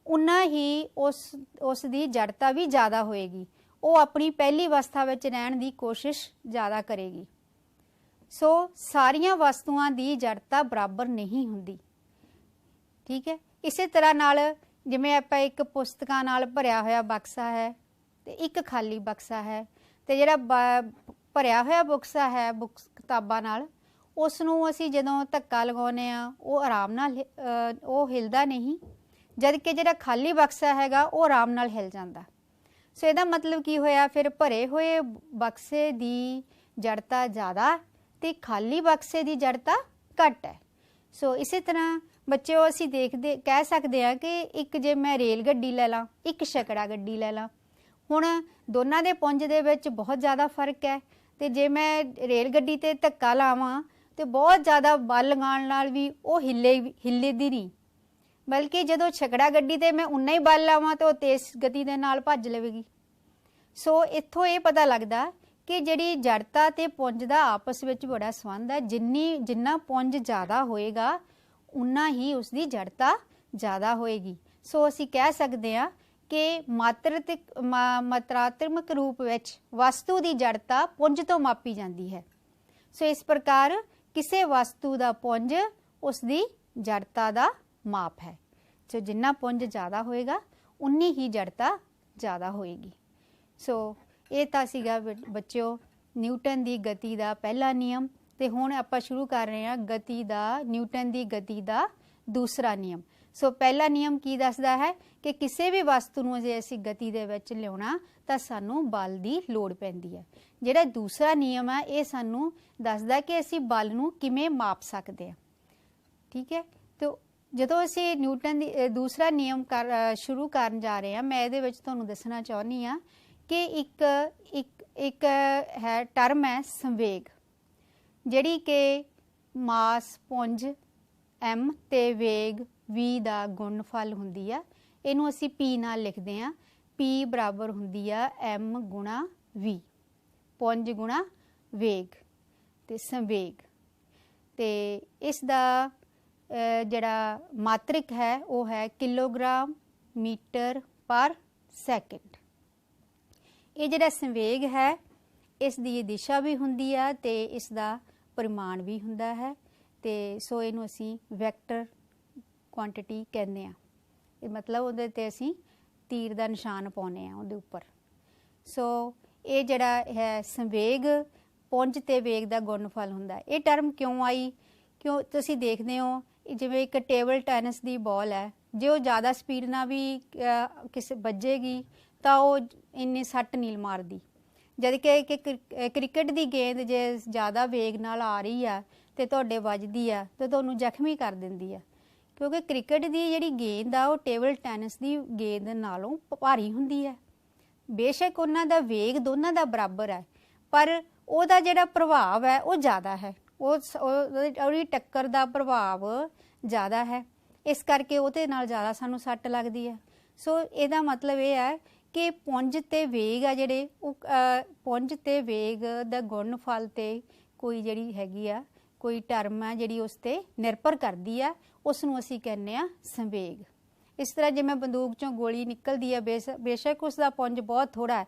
ਉਨਾ ਹੀ ਉਸ ਦੀ ਜੜਤਾ ਵੀ ਜ਼ਿਆਦਾ ਹੋਏਗੀ। ਉਹ ਆਪਣੀ ਪਹਿਲੀ ਅਵਸਥਾ ਵਿੱਚ ਰਹਿਣ ਦੀ ਕੋਸ਼ਿਸ਼ ਜ਼ਿਆਦਾ ਕਰੇਗੀ। ਸੋ ਸਾਰੀਆਂ ਵਸਤੂਆਂ ਦੀ ਜੜਤਾ ਬਰਾਬਰ ਨਹੀਂ ਹੁੰਦੀ, ਠੀਕ ਹੈ। ਇਸੇ ਤਰ੍ਹਾਂ ਨਾਲ ਜਿਵੇਂ ਆਪਾਂ ਇੱਕ ਪੁਸਤਕਾਂ ਨਾਲ ਭਰਿਆ ਹੋਇਆ ਬਕਸਾ ਹੈ ਤੇ ਇੱਕ ਖਾਲੀ ਬਕਸਾ ਹੈ, ਤੇ ਜਿਹੜਾ ਭਰਿਆ ਹੋਇਆ ਬਕਸਾ ਹੈ ਕਿਤਾਬਾਂ ਨਾਲ, ਉਸ ਨੂੰ ਅਸੀਂ ਜਦੋਂ ਧੱਕਾ ਲਗਾਉਂਦੇ ਆ ਉਹ ਆਰਾਮ ਨਾਲ ਉਹ ਹਿਲਦਾ ਨਹੀਂ, ਜਦ ਕਿ ਜਿਹੜਾ ਖਾਲੀ ਬਕਸਾ ਹੈਗਾ ਉਹ ਆਰਾਮ ਨਾਲ ਹਿਲ ਜਾਂਦਾ। ਸੋ ਇਹਦਾ ਮਤਲਬ ਕੀ ਹੋਇਆ, ਫਿਰ ਭਰੇ ਹੋਏ ਬਕਸੇ ਦੀ ਜੜਤਾ ਜ਼ਿਆਦਾ ਤੇ ਖਾਲੀ ਬਕਸੇ ਦੀ ਜੜਤਾ ਘੱਟ ਹੈ। ਸੋ ਇਸੇ ਤਰ੍ਹਾਂ ਬੱਚਿਓ ਅਸੀਂ ਕਹਿ ਸਕਦੇ ਹਾਂ ਕਿ ਇੱਕ ਜੇ ਮੈਂ ਰੇਲ ਗੱਡੀ ਲੈ ਲਾਂ, ਇੱਕ ਛਕੜਾ ਗੱਡੀ ਲੈ ਲਾਂ, ਹੁਣ ਦੋਨਾਂ ਦੇ ਪੁੰਜ ਦੇ ਵਿੱਚ ਬਹੁਤ ਜ਼ਿਆਦਾ ਫਰਕ ਹੈ ਤੇ ਜੇ ਮੈਂ ਰੇਲ ਗੱਡੀ ਤੇ ਧੱਕਾ ਲਾਵਾਂ ਤੇ ਬਹੁਤ ਜ਼ਿਆਦਾ ਬਲ ਲਗਾਉਣ ਨਾਲ ਵੀ ਉਹ ਹਿੱਲੇਦੀ ਨਹੀਂ, ਬਲਕਿ ਜਦੋਂ ਛਕੜਾ ਗੱਡੀ ਤੇ ਮੈਂ ਉਨਾ ਹੀ ਬਲ ਲਾਵਾਂ ਤੇ ਉਹ ਤੇਜ਼ ਗਤੀ ਦੇ ਨਾਲ ਭੱਜ ਲਵੇਗੀ। ਸੋ ਇੱਥੋਂ ਇਹ ਪਤਾ ਲੱਗਦਾ ਕਿ ਜਿਹੜੀ ਜੜਤਾ ਤੇ ਪੁੰਜ ਦਾ ਆਪਸ ਵਿੱਚ ਬੜਾ ਸੰਬੰਧ ਹੈ। ਜਿੰਨਾ ਪੁੰਜ ਜ਼ਿਆਦਾ ਹੋਏਗਾ ਉਨਾ ਹੀ ਉਸਦੀ ਜੜਤਾ ਜ਼ਿਆਦਾ ਹੋਏਗੀ। ਸੋ ਅਸੀਂ ਕਹਿ ਸਕਦੇ ਹਾਂ ਕਿ ਮਾਤਰਾਤਮਕ ਰੂਪ ਵਿੱਚ ਵਸਤੂ ਦੀ ਜੜਤਾ ਪੁੰਜ ਤੋਂ ਮਾਪੀ ਜਾਂਦੀ ਹੈ। ਸੋ ਇਸ ਪ੍ਰਕਾਰ ਕਿਸੇ ਵਸਤੂ ਦਾ ਪੁੰਜ ਉਸਦੀ ਜੜਤਾ ਦਾ ਮਾਪ ਹੈ। ਸੋ ਜਿੰਨਾ ਪੁੰਜ ਜ਼ਿਆਦਾ ਹੋਏਗਾ ਉਨੀ ਹੀ ਜੜਤਾ ਜ਼ਿਆਦਾ ਹੋਏਗੀ। ਸੋ ਇਹ ਤਾਂ ਸੀਗਾ ਬੱਚਿਓ ਨਿਊਟਨ ਦੀ ਗਤੀ ਦਾ ਪਹਿਲਾ ਨਿਯਮ। ਤੇ ਹੁਣ ਆਪਾਂ ਸ਼ੁਰੂ ਕਰ ਰਹੇ ਹਾਂ ਨਿਊਟਨ ਦੀ ਗਤੀ ਦਾ ਦੂਸਰਾ ਨਿਯਮ। ਸੋ ਪਹਿਲਾ ਨਿਯਮ ਕੀ ਦੱਸਦਾ ਹੈ ਕਿ ਕਿਸੇ ਵੀ ਵਸਤੂ ਨੂੰ ਜੇ ਅਸੀਂ ਗਤੀ ਦੇ ਵਿੱਚ ਲਿਆਉਣਾ ਤਾਂ ਸਾਨੂੰ ਬਲ ਦੀ ਲੋੜ ਪੈਂਦੀ ਹੈ। ਜਿਹੜਾ ਦੂਸਰਾ ਨਿਯਮ ਹੈ ਇਹ ਸਾਨੂੰ ਦੱਸਦਾ ਕਿ ਅਸੀਂ ਬਲ ਨੂੰ ਕਿਵੇਂ ਮਾਪ ਸਕਦੇ ਹਾਂ। ਠੀਕ ਹੈ, ਤੇ ਜਦੋਂ ਅਸੀਂ ਨਿਊਟਨ ਦੀ ਦੂਸਰਾ ਨਿਯਮ ਸ਼ੁਰੂ ਕਰਨ ਜਾ ਰਹੇ ਹਾਂ, ਮੈਂ ਇਹਦੇ ਵਿੱਚ ਤੁਹਾਨੂੰ ਦੱਸਣਾ ਚਾਹੁੰਦੀ ਹਾਂ ਕਿ ਇੱਕ ਹੈ ਟਰਮ ਹੈ ਸੰਵੇਗ, ਜਿਹੜੀ ਕਿ ਮਾਸ ਪੁੰਜ m ਤੇ ਵੇਗ v ਦਾ ਗੁਣਨਫਲ ਹੁੰਦੀ ਆ। ਇਹਨੂੰ ਅਸੀਂ p ਨਾਲ ਲਿਖਦੇ ਹਾਂ। p ਬਰਾਬਰ ਹੁੰਦੀ ਆ m ਗੁਣਾ v, ਪੁੰਜ ਗੁਣਾ ਵੇਗ ਤੇ ਸੰਵੇਗ। ਤੇ ਇਸ ਦਾ ਜਿਹੜਾ ਮਾਤਰਿਕ ਹੈ ਉਹ ਹੈ ਕਿਲੋਗ੍ਰਾਮ ਮੀਟਰ ਪਰ ਸੈਕਿੰਡ। ਇਹ ਜਿਹੜਾ ਸੰਵੇਗ ਹੈ ਇਸ ਦੀ ਦਿਸ਼ਾ ਵੀ ਹੁੰਦੀ ਆ ਤੇ ਇਸ ਦਾ ਪਰਿਮਾਣ ਵੀ ਹੁੰਦਾ ਹੈ। ਤੇ ਸੋ ਇਹਨੂੰ ਅਸੀਂ ਵੈਕਟਰ ਕੁਆਂਟੀਟੀ ਕਹਿੰਦੇ ਆ। ਇਹ ਮਤਲਬ ਉਹਦੇ ਤੇ ਅਸੀਂ ਤੀਰ ਦਾ ਨਿਸ਼ਾਨ ਪਾਉਂਦੇ ਆ ਉਹਦੇ ਉੱਪਰ। ਸੋ ਇਹ ਜਿਹੜਾ ਹੈ ਸੰਵੇਗ ਪੁੰਜ ਤੇ ਵੇਗ ਦਾ ਗੁਣਨਫਲ ਹੁੰਦਾ। ਇਹ ਟਰਮ ਕਿਉਂ ਆਈ? ਕਿਉਂ ਤੁਸੀਂ ਦੇਖਦੇ ਹੋ ਜਿਵੇਂ ਇੱਕ ਟੇਬਲ ਟੈਨਿਸ ਦੀ ਬਾਲ ਹੈ, ਜੇ ਉਹ ਜ਼ਿਆਦਾ ਸਪੀਡ ਨਾਲ ਵੀ ਕਿਸੇ ਵੱਜੇਗੀ ਤਾਂ ਉਹ ਇੰਨੀ ਸੱਟ ਨਹੀਂ ਮਾਰਦੀ। ਜਦ ਕਿ ਕ੍ਰਿਕਟ ਦੀ ਗੇਂਦ ਜੇ ਜ਼ਿਆਦਾ ਵੇਗ ਨਾਲ ਆ ਰਹੀ ਆ ਤੇ ਤੁਹਾਡੇ ਵੱਜਦੀ ਆ ਤੇ ਤੁਹਾਨੂੰ ਜ਼ਖਮੀ ਕਰ ਦਿੰਦੀ ਆ, ਕਿਉਂਕਿ ਕ੍ਰਿਕਟ ਦੀ ਜਿਹੜੀ ਗੇਂਦ ਆ ਉਹ ਟੇਬਲ ਟੈਨਿਸ ਦੀ ਗੇਂਦ ਨਾਲੋਂ ਭਾਰੀ ਹੁੰਦੀ ਹੈ। ਬੇਸ਼ੱਕ ਉਹਨਾਂ ਦਾ ਵੇਗ ਦੋਨਾਂ ਦਾ ਬਰਾਬਰ ਹੈ, ਪਰ ਉਹਦਾ ਜਿਹੜਾ ਪ੍ਰਭਾਵ ਹੈ ਉਹ ਜ਼ਿਆਦਾ ਹੈ। ਉਹਦੀ ਟੱਕਰ ਦਾ ਪ੍ਰਭਾਵ ਜ਼ਿਆਦਾ ਹੈ, ਇਸ ਕਰਕੇ ਉਹਦੇ ਨਾਲ ਜ਼ਿਆਦਾ ਸਾਨੂੰ ਸੱਟ ਲੱਗਦੀ ਹੈ। ਸੋ ਇਹਦਾ ਮਤਲਬ ਇਹ ਹੈ ਕਿ ਪੁੰਜ ਤੇ ਵੇਗ ਆ ਜਿਹੜੇ ਉਹ ਪੁੰਜ ਤੇ ਵੇਗ ਦਾ ਗੁਣਨਫਲ ਤੇ ਕੋਈ ਜਿਹੜੀ ਹੈਗੀ ਆ ਕੋਈ ਟਰਮ ਹੈ ਜਿਹੜੀ ਉਸ ਤੇ ਨਿਰਭਰ ਕਰਦੀ ਆ, ਉਸ ਨੂੰ ਅਸੀਂ ਕਹਿੰਦੇ ਆ ਸੰਵੇਗ। ਇਸ ਤਰ੍ਹਾਂ ਜਿਵੇਂ ਬੰਦੂਕ ਚੋਂ ਗੋਲੀ ਨਿਕਲਦੀ ਹੈ, ਬੇਸ਼ੱਕ ਉਸ ਦਾ ਪੁੰਜ ਬਹੁਤ ਥੋੜਾ ਹੈ,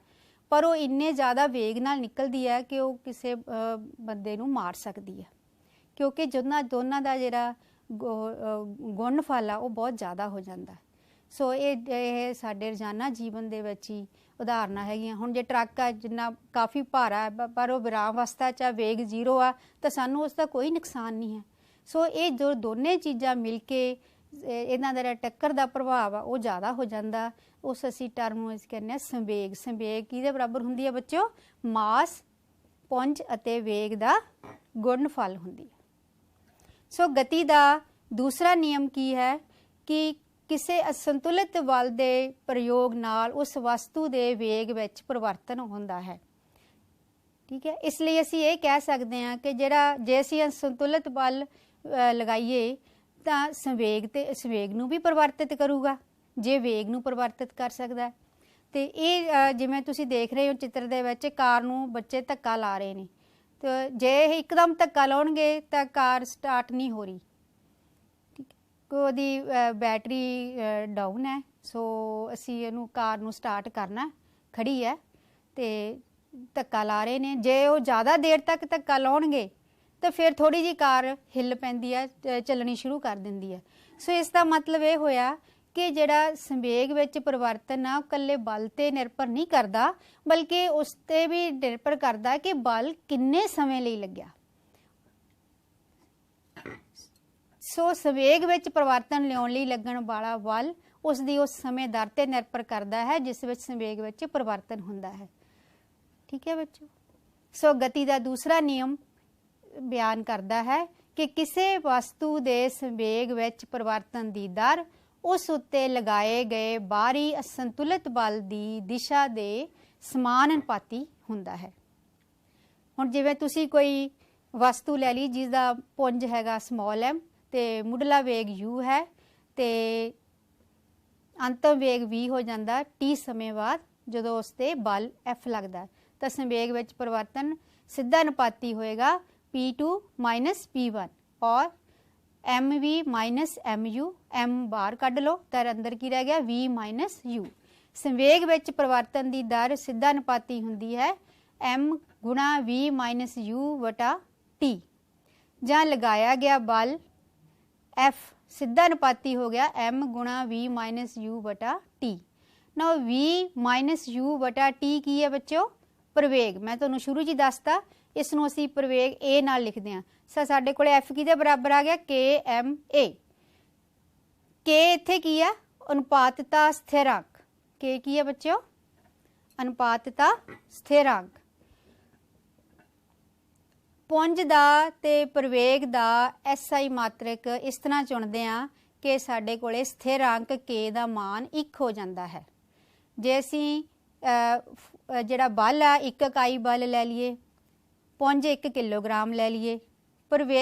ਪਰ ਉਹ ਇੰਨੇ ਜ਼ਿਆਦਾ ਵੇਗ ਨਾਲ ਨਿਕਲਦੀ ਹੈ ਕਿ ਉਹ ਕਿਸੇ ਬੰਦੇ ਨੂੰ ਮਾਰ ਸਕਦੀ ਹੈ, ਕਿਉਂਕਿ ਦੋਨਾਂ ਦਾ ਜਿਹੜਾ ਗੁਣਨਫਲ ਆ ਉਹ ਬਹੁਤ ਜ਼ਿਆਦਾ ਹੋ ਜਾਂਦਾ। ਸੋ ਇਹ ਸਾਡੇ ਰੋਜ਼ਾਨਾ ਜੀਵਨ ਦੇ ਵਿੱਚ ਹੀ ਉਦਾਹਰਨਾਂ ਹੈਗੀਆਂ। ਹੁਣ ਜੇ ਟਰੱਕ ਆ ਜਿੰਨਾ ਕਾਫੀ ਭਾਰਾ ਪਰ ਉਹ ਵਿਰਾਮ ਅਵਸਥਾ 'ਚ ਵੇਗ 0 ਆ ਤਾਂ ਸਾਨੂੰ ਉਸ ਦਾ ਕੋਈ ਨੁਕਸਾਨ ਨਹੀਂ ਹੈ। ਸੋ ਇਹ ਜੋ ਦੋਨੇ ਚੀਜ਼ਾਂ ਮਿਲ ਕੇ ਇਹਨਾਂ ਦਾ ਜਿਹੜਾ ਟੱਕਰ ਦਾ ਪ੍ਰਭਾਵ ਆ ਉਹ ਜ਼ਿਆਦਾ ਹੋ ਜਾਂਦਾ। ਉਸ ਅਸੀਂ ਟਰਮ ਨੂੰ ਅਸੀਂ ਕਹਿੰਦੇ ਹਾਂ ਸੰਵੇਗ। ਸੰਵੇਗ ਕਿਹਦੇ ਬਰਾਬਰ ਹੁੰਦੀ ਹੈ ਬੱਚਿਓ? ਮਾਸ ਪੁੰਜ ਅਤੇ ਵੇਗ ਦਾ ਗੁਣਨਫਲ ਹੁੰਦੀ ਹੈ। ਸੋ ਗਤੀ ਦਾ ਦੂਸਰਾ ਨਿਯਮ ਕੀ ਹੈ ਕਿ ਕਿਸੇ ਅਸੰਤੁਲਿਤ ਬਲ ਦੇ ਪ੍ਰਯੋਗ ਨਾਲ ਉਸ ਵਸਤੂ ਦੇ ਵੇਗ ਵਿੱਚ ਪਰਿਵਰਤਨ ਹੁੰਦਾ ਹੈ। ਠੀਕ ਹੈ, ਇਸ ਲਈ ਅਸੀਂ ਇਹ ਕਹਿ ਸਕਦੇ ਹਾਂ ਕਿ ਜੇ ਅਸੀਂ ਅਸੰਤੁਲਿਤ ਬਲ ਲਗਾਈਏ ਤਾਂ ਸੰਵੇਗ ਨੂੰ ਵੀ ਪਰਿਵਰਤਿਤ ਕਰੂਗਾ ਜੇ ਵੇਗ ਨੂੰ ਪਰਿਵਰਤਿਤ ਕਰ ਸਕਦਾ। ਤੇ ਇਹ ਜਿਵੇਂ ਤੁਸੀਂ ਦੇਖ ਰਹੇ ਹੋ ਚਿੱਤਰ ਦੇ ਵਿੱਚ, ਕਾਰ ਨੂੰ ਬੱਚੇ ਧੱਕਾ ਲਾ ਰਹੇ ਨੇ, ਤੇ ਜੇ ਇਹ ਇੱਕਦਮ ਧੱਕਾ ਲਾਉਣਗੇ ਤਾਂ ਕਾਰ ਸਟਾਰਟ ਨਹੀਂ ਹੋ ਰਹੀ। ਉਹਦੀ ਬੈਟਰੀ ਡਾਊਨ ਹੈ। ਸੋ ਅਸੀਂ ਇਹਨੂੰ ਕਾਰ ਨੂੰ ਸਟਾਰਟ ਕਰਨਾ, ਖੜੀ ਹੈ ਤੇ ਧੱਕਾ ਲਾ ਰਹੇ ਨੇ। ਜੇ ਉਹ ਜ਼ਿਆਦਾ ਦੇਰ ਤੱਕ ਧੱਕਾ ਲਾਉਣਗੇ ਤਾਂ ਫਿਰ ਥੋੜ੍ਹੀ ਜਿਹੀ ਕਾਰ ਹਿੱਲ ਪੈਂਦੀ ਹੈ, ਚੱਲਣੀ ਸ਼ੁਰੂ ਕਰ ਦਿੰਦੀ ਹੈ। ਸੋ ਇਸ ਦਾ ਮਤਲਬ ਇਹ ਹੋਇਆ ਕਿ ਜਿਹੜਾ ਸੰਵੇਗ ਵਿੱਚ ਪਰਿਵਰਤਨ ਆ ਉਹ ਇਕੱਲੇ ਬਲ 'ਤੇ ਨਿਰਭਰ ਨਹੀਂ ਕਰਦਾ, ਬਲਕਿ ਉਸ 'ਤੇ ਵੀ ਨਿਰਭਰ ਕਰਦਾ ਕਿ ਬਲ ਕਿੰਨੇ ਸਮੇਂ ਲਈ ਲੱਗਿਆ। ਸੋ ਸੰਵੇਗ ਵਿੱਚ ਪਰਿਵਰਤਨ ਲਿਆਉਣ ਲਈ ਲੱਗਣ ਵਾਲਾ ਬਲ ਉਸਦੀ ਉਸ ਸਮੇਂ ਦਰ 'ਤੇ ਨਿਰਭਰ ਕਰਦਾ ਹੈ ਜਿਸ ਵਿੱਚ ਸੰਵੇਗ ਵਿੱਚ ਪਰਿਵਰਤਨ ਹੁੰਦਾ ਹੈ। ਠੀਕ ਹੈ ਬੱਚੋ। ਸੋ ਗਤੀ ਦਾ ਦੂਸਰਾ ਨਿਯਮ ਬਿਆਨ ਕਰਦਾ ਹੈ ਕਿ ਕਿਸੇ ਵਸਤੂ ਦੇ ਸੰਵੇਗ ਵਿੱਚ ਪਰਿਵਰਤਨ ਦੀ ਦਰ ਉਸ ਉੱਤੇ ਲਗਾਏ ਗਏ ਬਾਹਰੀ ਅਸੰਤੁਲਿਤ ਬਲ ਦੀ ਦਿਸ਼ਾ ਦੇ ਸਮਾਨ ਅਨੁਪਾਤੀ ਹੁੰਦਾ ਹੈ। ਹੁਣ ਜਿਵੇਂ ਤੁਸੀਂ ਕੋਈ ਵਸਤੂ ਲੈ ਲਈ ਜਿਸ ਦਾ ਪੁੰਜ ਹੈਗਾ ਸਮਾਲ m ਤੇ ਮੁੱਢਲਾ ਵੇਗ u ਹੈ ਤੇ ਅੰਤਮ ਵੇਗ v ਹੋ ਜਾਂਦਾ t ਸਮੇਂ ਬਾਅਦ ਜਦੋਂ ਉਸ ਤੇ ਬਲ F ਲੱਗਦਾ, ਤਾਂ ਸੰਵੇਗ ਵਿੱਚ ਪਰਿਵਰਤਨ ਸਿੱਧਾ ਅਨੁਪਾਤੀ ਹੋਏਗਾ P2 ਮਾਈਨਸ P1 ਔਰ mv ਮਾਈਨਸ mu, m ਬਾਹਰ ਕੱਢ ਲਓ ਤਾਂ ਅੰਦਰ ਕੀ ਰਹਿ ਗਿਆ v ਮਾਈਨਸ u। ਸੰਵੇਗ ਵਿੱਚ ਪਰਿਵਰਤਨ ਦੀ ਦਰ ਸਿੱਧਾ ਅਨੁਪਾਤੀ ਹੁੰਦੀ ਹੈ m ਗੁਣਾ v ਮਾਈਨਸ u ਵਟਾ t, ਜਾਂ ਲਗਾਇਆ ਗਿਆ ਬਲ F ਸਿੱਧਾ ਅਨੁਪਾਤੀ ਹੋ ਗਿਆ m ਗੁਣਾ v ਮਾਈਨਸ u ਵਟਾ t। ਨਾ v ਮਾਈਨਸ u ਵਟਾ t ਕੀ ਹੈ ਬੱਚਿਓ? ਪ੍ਰਵੇਗ। ਮੈਂ ਤੁਹਾਨੂੰ ਸ਼ੁਰੂ 'ਚ ਹੀ ਦੱਸਤਾ, ਇਸ ਨੂੰ ਅਸੀਂ ਪ੍ਰਵੇਗ a ਨਾਲ ਲਿਖਦੇ ਹਾਂ। ਸਾਡੇ ਕੋਲ F ਕਿਹਦੇ ਬਰਾਬਰ ਆ ਗਿਆ? KMA। K ਇੱਥੇ ਕੀ ਆ? ਅਨੁਪਾਤਤਾ ਸਥਿਰਾਂਕ। K ਕੀ ਹੈ ਬੱਚਿਓ? ਅਨੁਪਾਤਤਾ ਸਥਿਰਾਂਕ। ਪੁੰਜ ਦਾ ਤੇ ਪ੍ਰਵੇਗ ਦਾ SI ਮਾਤ੍ਰਿਕ ਇਸ ਤਰ੍ਹਾਂ ਚੁਣਦੇ ਆ ਕਿ ਸਾਡੇ ਕੋਲੇ ਸਥਿਰਾਂਕ K ਦਾ ਮਾਨ 1 ਹੋ ਜਾਂਦਾ ਹੈ। ਜੇ ਅਸੀਂ ਜਿਹੜਾ ਬਲ ਆ 1 ਇਕਾਈ ਬਲ ਲੈ ਲਈਏ, ਪੁੰਜ 1 ਕਿਲੋਗ੍ਰਾਮ ਲੈ ਲਈਏ, ਪ੍ਰਵੇਗ